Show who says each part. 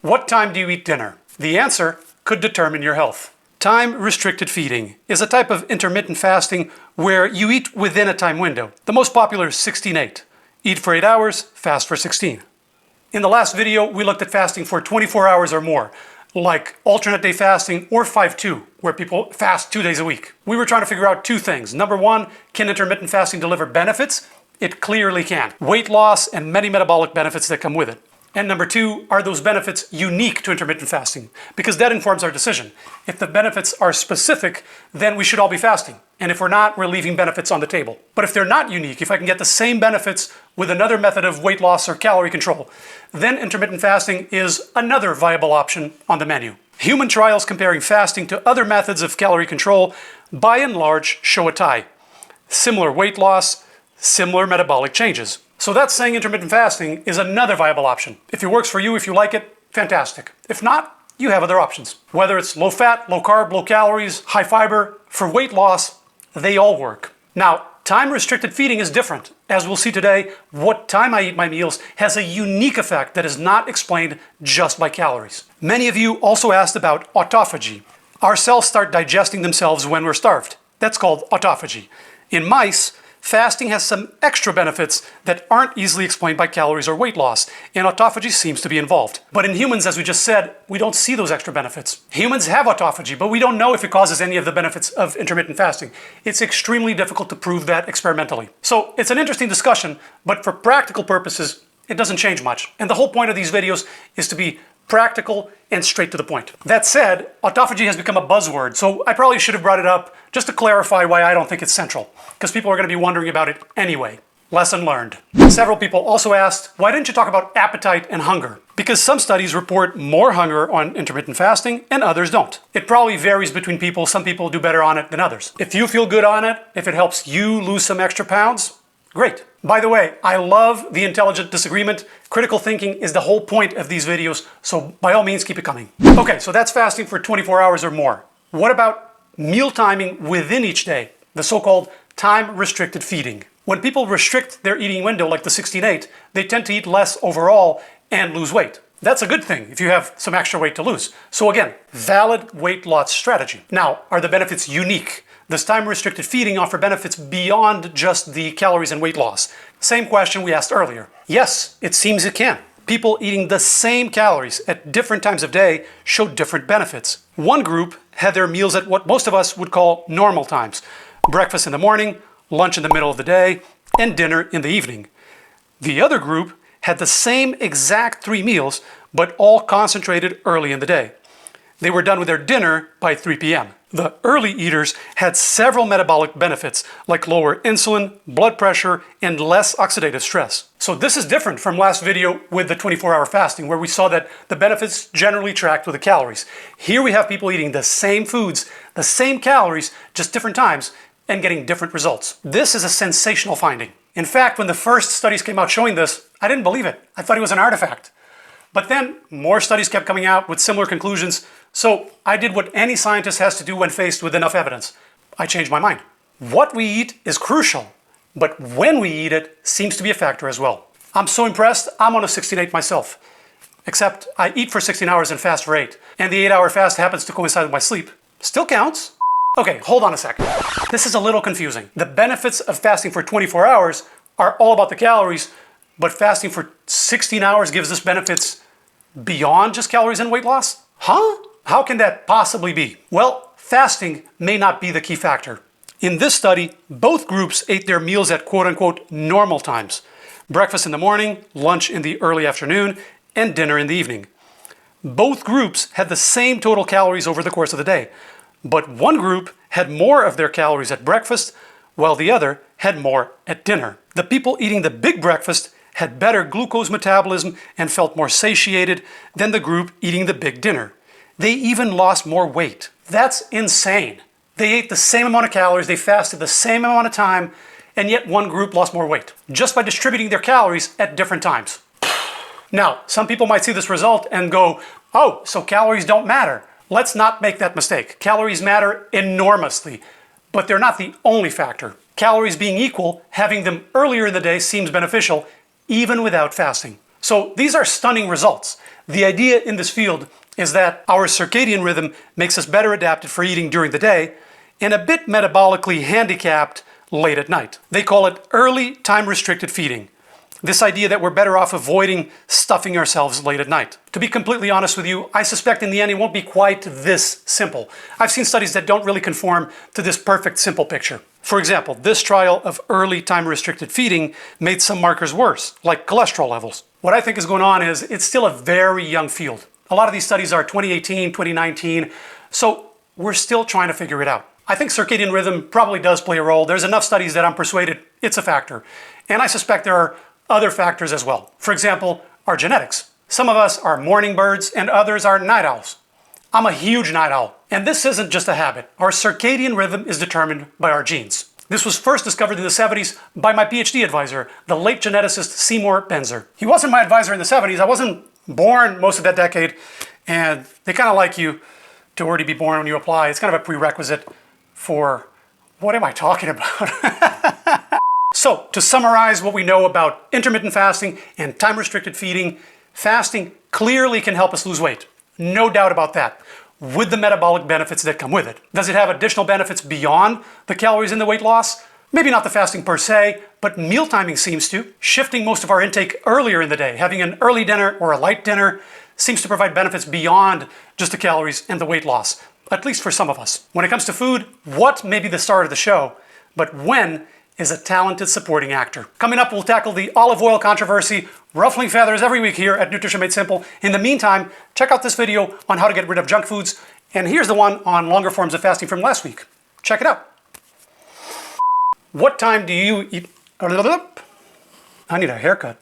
Speaker 1: What time do you eat dinner? The answer could determine your health. Time-restricted feeding is a type of intermittent fasting where you eat within a time window. The most popular is 16-8. Eat for 8 hours, fast for 16. In the last video, we looked at fasting for 24 hours or more, like alternate day fasting or 5-2, where people fast 2 days a week. We were trying to figure out two things. Number one, can intermittent fasting deliver benefits? It clearly can. Weight loss and many metabolic benefits that come with it. And number two, are those benefits unique to intermittent fasting? Because that informs our decision. If the benefits are specific, then we should all be fasting. And if we're not, we're leaving benefits on the table. But if they're not unique, if I can get the same benefits with another method of weight loss or calorie control, then intermittent fasting is another viable option on the menu. Human trials comparing fasting to other methods of calorie control, by and large, show a tie. Similar weight loss, similar metabolic changes. So that's saying intermittent fasting is another viable option. If it works for you, if you like it, fantastic. If not, you have other options. Whether it's low fat, low carb, low calories, high fiber, for weight loss, they all work. Now, time-restricted feeding is different. As we'll see today, what time I eat my meals has a unique effect that is not explained just by calories. Many of you also asked about autophagy. Our cells start digesting themselves when we're starved. That's called autophagy. In mice, fasting has some extra benefits that aren't easily explained by calories or weight loss, and autophagy seems to be involved. But in humans, as we just said, we don't see those extra benefits. Humans have autophagy, but we don't know if it causes any of the benefits of intermittent fasting. It's extremely difficult to prove that experimentally. So it's an interesting discussion, but for practical purposes, it doesn't change much. And the whole point of these videos is to be practical and straight to the point. That said, autophagy has become a buzzword, so I probably should have brought it up just to clarify why I don't think it's central, because people are going to be wondering about it anyway. Lesson learned. Several people also asked, why didn't you talk about appetite and hunger? Because some studies report more hunger on intermittent fasting and others don't. It probably varies between people. Some people do better on it than others. If you feel good on it, if it helps you lose some extra pounds, great. By the way, I love the intelligent disagreement. Critical thinking is the whole point of these videos, so by all means, keep it coming. Okay, so that's fasting for 24 hours or more. What about meal timing within each day? The so-called time-restricted feeding. When people restrict their eating window, like the 16-8, they tend to eat less overall and lose weight. That's a good thing if you have some extra weight to lose. So again, valid weight loss strategy. Now, are the benefits unique? Does time-restricted feeding offer benefits beyond just the calories and weight loss? Same question we asked earlier. Yes, it seems it can. People eating the same calories at different times of day show different benefits. One group had their meals at what most of us would call normal times. Breakfast in the morning, lunch in the middle of the day, and dinner in the evening. The other group had the same exact 3 meals, but all concentrated early in the day. They were done with their dinner by 3 p.m. The early eaters had several metabolic benefits, like lower insulin, blood pressure, and less oxidative stress. So this is different from last video with the 24-hour fasting, where we saw that the benefits generally tracked with the calories. Here we have people eating the same foods, the same calories, just different times, and getting different results. This is a sensational finding. In fact, when the first studies came out showing this, I didn't believe it. I thought it was an artifact. But then more studies kept coming out with similar conclusions, so I did what any scientist has to do when faced with enough evidence. I changed my mind. What we eat is crucial, but when we eat it seems to be a factor as well. I'm so impressed, I'm on a 16-8 myself. Except I eat for 16 hours and fast for 8, and the 8-hour fast happens to coincide with my sleep. Still counts. Okay, hold on a sec. This is a little confusing. The benefits of fasting for 24 hours are all about the calories, but fasting for 16 hours gives us benefits beyond just calories and weight loss? Huh? How can that possibly be? Well, fasting may not be the key factor. In this study, both groups ate their meals at quote-unquote normal times. Breakfast in the morning, lunch in the early afternoon, and dinner in the evening. Both groups had the same total calories over the course of the day, but one group had more of their calories at breakfast, while the other had more at dinner. The people eating the big breakfast had better glucose metabolism and felt more satiated than the group eating the big dinner. They even lost more weight. That's insane. They ate the same amount of calories, they fasted the same amount of time, and yet one group lost more weight, just by distributing their calories at different times. Now, some people might see this result and go, oh, so calories don't matter. Let's not make that mistake. Calories matter enormously, but they're not the only factor. Calories being equal, having them earlier in the day seems beneficial, even without fasting. So these are stunning results. The idea in this field is that our circadian rhythm makes us better adapted for eating during the day and a bit metabolically handicapped late at night. They call it early time-restricted feeding. This idea that we're better off avoiding stuffing ourselves late at night. To be completely honest with you, I suspect in the end it won't be quite this simple. I've seen studies that don't really conform to this perfect simple picture. For example, this trial of early time-restricted feeding made some markers worse, like cholesterol levels. What I think is going on is it's still a very young field. A lot of these studies are 2018, 2019, so we're still trying to figure it out. I think circadian rhythm probably does play a role. There's enough studies that I'm persuaded it's a factor. And I suspect there are other factors as well. For example, our genetics. Some of us are morning birds and others are night owls. I'm a huge night owl. And this isn't just a habit. Our circadian rhythm is determined by our genes. This was first discovered in the 70s by my PhD advisor, the late geneticist Seymour Benzer. He wasn't my advisor in the 70s. I wasn't born most of that decade. And they kind of like you to already be born when you apply. It's kind of a prerequisite for, what am I talking about? So, to summarize what we know about intermittent fasting and time-restricted feeding, fasting clearly can help us lose weight. No doubt about that, with the metabolic benefits that come with it. Does it have additional benefits beyond the calories in the weight loss? Maybe not the fasting per se, but meal timing seems to. Shifting most of our intake earlier in the day, having an early dinner or a light dinner, seems to provide benefits beyond just the calories and the weight loss, at least for some of us. When it comes to food, what may be the star of the show, but when is a talented supporting actor. Coming up, we'll tackle the olive oil controversy, ruffling feathers every week here at Nutrition Made Simple. In the meantime, check out this video on how to get rid of junk foods, and here's the one on longer forms of fasting from last week. Check it out. What time do you eat? I need a haircut.